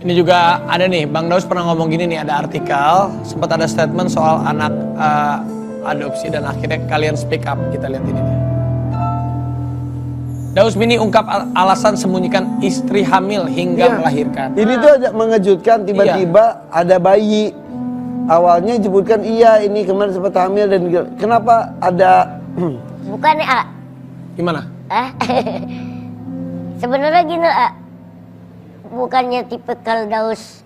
Ini juga ada nih, Bang Daus pernah ngomong gini nih, ada artikel, sempat ada statement soal anak adopsi dan akhirnya kalian speak up. Kita lihat ini nih. Daus Mini ungkap alasan sembunyikan istri hamil hingga melahirkan. Ini tuh agak mengejutkan, tiba-tiba ada bayi. Awalnya disebutkan ini kemarin sempat hamil dan kenapa ada Bukan ya, Gimana? Sebenarnya gini, bukannya tipikal Daus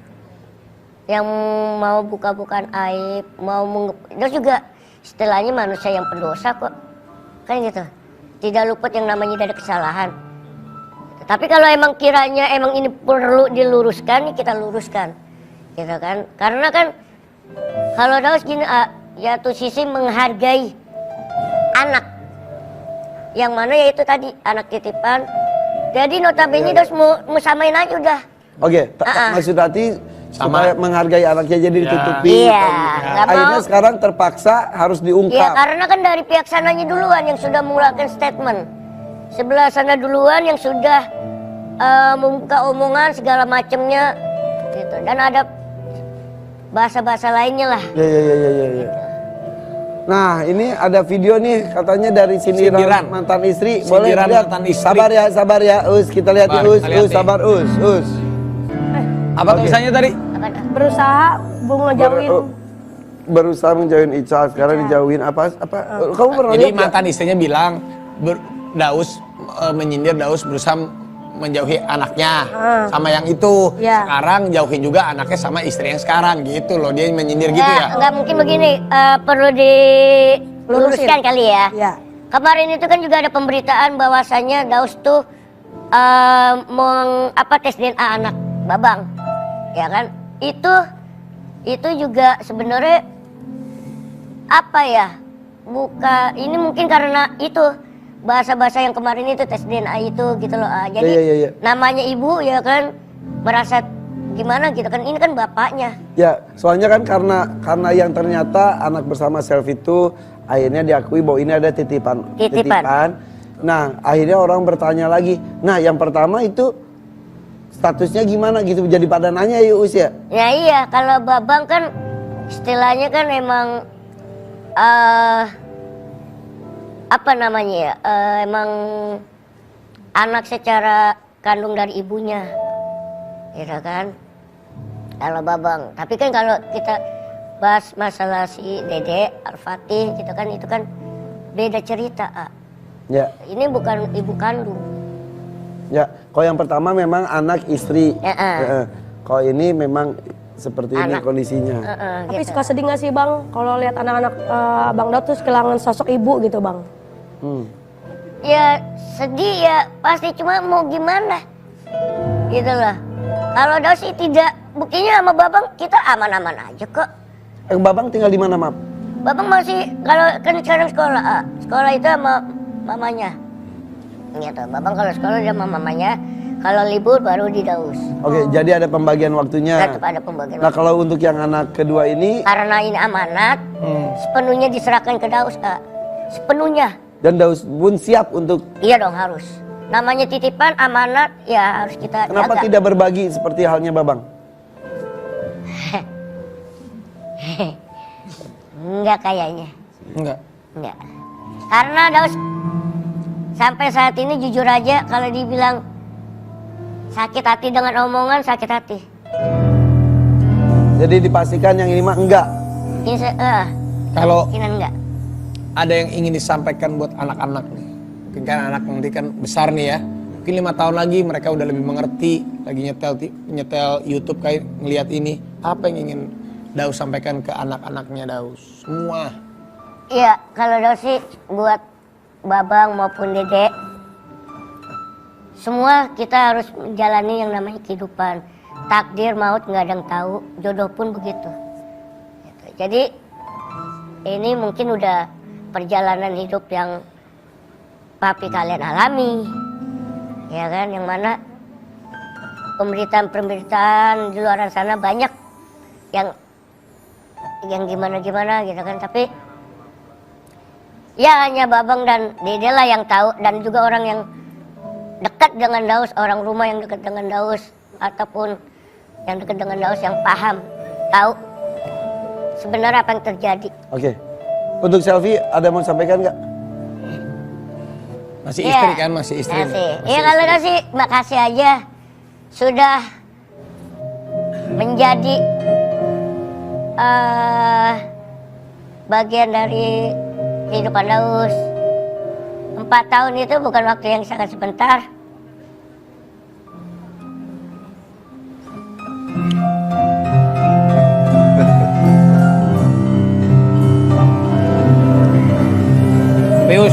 yang mau buka-bukaan aib, Daus juga istilahnya manusia yang pendosa kok, kan gitu. Tidak luput yang namanya dari kesalahan. Tapi kalau emang kiranya emang ini perlu diluruskan, kita luruskan, gitu kan? Karena kan kalau Daus gini, ya tuh sisi menghargai anak, yang mana yaitu tadi anak titipan. Jadi notabene Daus mau samain aja udah. Oke, maksud hati supaya menghargai anaknya jadi ditutupi. Iya, akhirnya sekarang terpaksa harus diungkap. Iya, karena kan dari pihak sananya duluan yang sudah mengeluarkan statement. Sebelah sana duluan yang sudah membuka omongan segala macamnya gitu. Dan ada bahasa-bahasa lainnya lah. Iya. Nah, ini ada video nih katanya dari sindiran mantan istri. Boleh lihat? Mantan istri. Sabar ya, Us. Kita lihat Us. Sabar, Us. Apa tulisannya tadi? Berusaha berusaha menjauhin Ica, sekarang dijauhin apa? Kamu pernah Jadi lihat mantan istrinya bilang Daus menyindir Daus berusaha menjauhi anaknya sama yang itu. Sekarang jauhin juga anaknya sama istri yang sekarang gitu loh. Dia menyindir gitu ya. Enggak mungkin begini, perlu diluruskan kali ya. Kemarin itu kan juga ada pemberitaan bahwasannya Daus tuh tes DNA anak Babang. Ya kan? Itu juga sebenarnya apa ya? Ini mungkin karena itu bahasa-bahasa yang kemarin itu tes DNA itu gitu loh. Jadi namanya ibu ya kan merasa gimana gitu kan, ini kan bapaknya. Ya, soalnya kan karena yang ternyata anak bersama self itu akhirnya diakui bahwa ini ada titipan. Nah, akhirnya orang bertanya lagi. Nah, yang pertama itu statusnya gimana gitu, jadi pada nanya ya Us ya? Ya iya, kalau Babang kan istilahnya kan emang apa namanya ya, emang anak secara kandung dari ibunya, gitu kan? Kalau Babang, tapi kan kalau kita bahas masalah si Dede Al-Fatih gitu kan, itu kan beda cerita. Ya. Ini bukan ibu kandung. Ya, kalau yang pertama memang anak istri. Kalau ini memang seperti ini kondisinya. Tapi suka sedih gak sih Bang kalau lihat anak-anak Bang Daud tuh kehilangan sosok ibu gitu Bang? Ya sedih ya pasti, cuma mau gimana gitu loh. Kalau Daud sih tidak, buktinya sama Babang kita aman-aman aja kok. Babang tinggal di mana, Map? Babang masih, kalau kan sekarang sekolah itu sama mamanya gitu. Babang kalau sekolah dia sama mamanya, kalau libur baru di Daus. Oke, jadi ada pembagian waktunya. Tetap ada pembagian. Nah, kalau untuk yang anak kedua ini, karena ini amanat, sepenuhnya diserahkan ke Daus, sepenuhnya. Dan Daus pun siap untuk. Iya dong, harus. Namanya titipan, amanat, ya harus kita Kenapa jaga. tidak berbagi seperti halnya Babang? Enggak kayaknya. Enggak. Karena Daus sampai saat ini jujur aja, kalau dibilang sakit hati dengan omongan, sakit hati. Jadi dipastikan yang ini mah enggak. Kalau enggak. Ada yang ingin disampaikan buat anak-anak nih. Mungkin kan anak nanti kan besar nih ya. Mungkin 5 tahun lagi mereka udah lebih mengerti, lagi nyetel YouTube kayak ngelihat ini. Apa yang ingin Daus sampaikan ke anak-anaknya Daus? Semua. Iya, kalau Daus sih buat Babang maupun Dede, semua kita harus menjalani yang namanya kehidupan. Takdir maut nggak ada yang tahu, jodoh pun begitu. Jadi ini mungkin udah perjalanan hidup yang papi kalian alami, ya kan? Yang mana pemberitaan-pemberitaan di luar sana banyak yang gimana-gimana gitu kan. Tapi ya hanya Babang dan Dede lah yang tahu, dan juga orang yang dekat dengan Daus, orang rumah yang dekat dengan Daus, ataupun yang dekat dengan Daus, yang paham, tahu sebenarnya apa yang terjadi. Oke. Untuk Selfie ada mau sampaikan nggak? Masih Iya, istri kan, masih istri. Masih. Ya kalau kasih, makasih aja sudah menjadi bagian dari kehidupan Daus. 4 tahun itu bukan waktu yang sangat sebentar. Lius,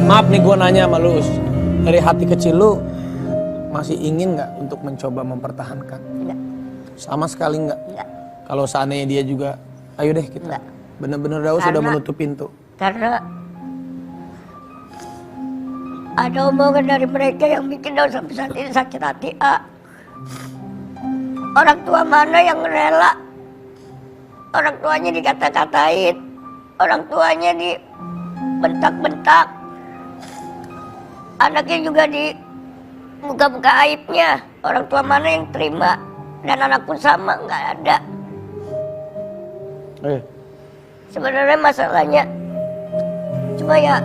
maaf nih gue nanya sama lu, Us. Dari hati kecil lu masih ingin nggak untuk mencoba mempertahankan? Enggak, Sama sekali nggak. enggak. Kalau seandainya dia juga, ayo deh kita. Enggak. Bener-bener Daus sudah Karena- menutup pintu. Karena ada omongan dari mereka yang bikin Daus sampai saat ini sakit hati. Orang tua mana yang rela? Orang tuanya dikata-katain, orang tuanya dibentak-bentak, anaknya juga di buka-buka aibnya. Orang tua mana yang terima? Dan anak pun sama, nggak ada. Oke. Sebenarnya masalahnya cuma ya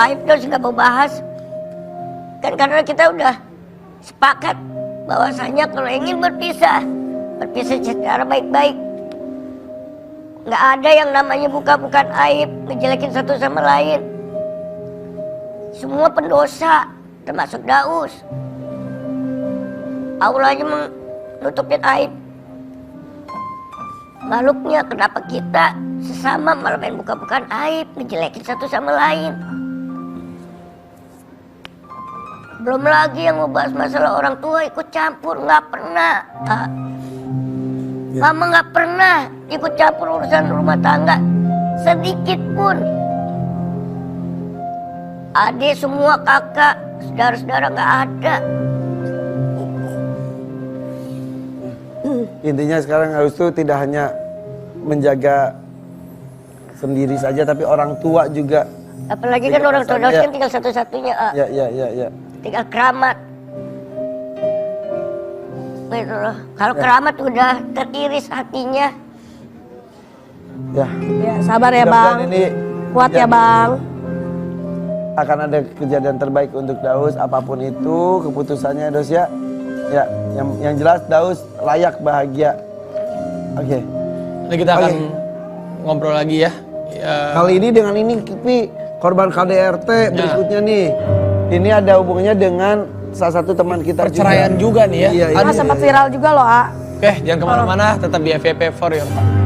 aib Daus nggak mau bahas kan, karena kita udah sepakat bahwasanya kalau ingin berpisah secara baik-baik. Nggak ada yang namanya buka-bukaan aib, ngejelekin satu sama lain. Semua pendosa, termasuk Daus. Allah aja menutupin aib makhluknya. Kenapa kita sesama malah main buka-bukaan aib, ngejelekin satu sama lain? Belum lagi yang membahas masalah orang tua ikut campur, nggak pernah. Mama nggak pernah ikut campur urusan rumah tangga sedikit pun. Adik semua, kakak, saudara-saudara nggak ada. Intinya sekarang harus tuh tidak hanya menjaga sendiri saja, tapi orang tua juga. Apalagi kan orang tua Daus Ya. kan tinggal satu-satunya, Ya. tinggal keramat. Gitu loh. Kalau keramat udah teriris hatinya. Ya. Ya, sabar ya Mudah-mudahan Bang. ini Kuat ya jadi- Bang. Akan ada kejadian terbaik untuk Daus, apapun itu keputusannya Daus ya. Ya, yang jelas Daus layak bahagia. Oke. Nanti kita akan Oke. ngobrol lagi ya. Kali ini dengan ini Kipi korban KDRT berikutnya nih. Ini ada hubungannya dengan salah satu teman kita Perceraian juga nih ya. Iya, Ah, sempat viral juga loh, A. Oke, jangan kemana-mana, tetap di FYP for Your Fun.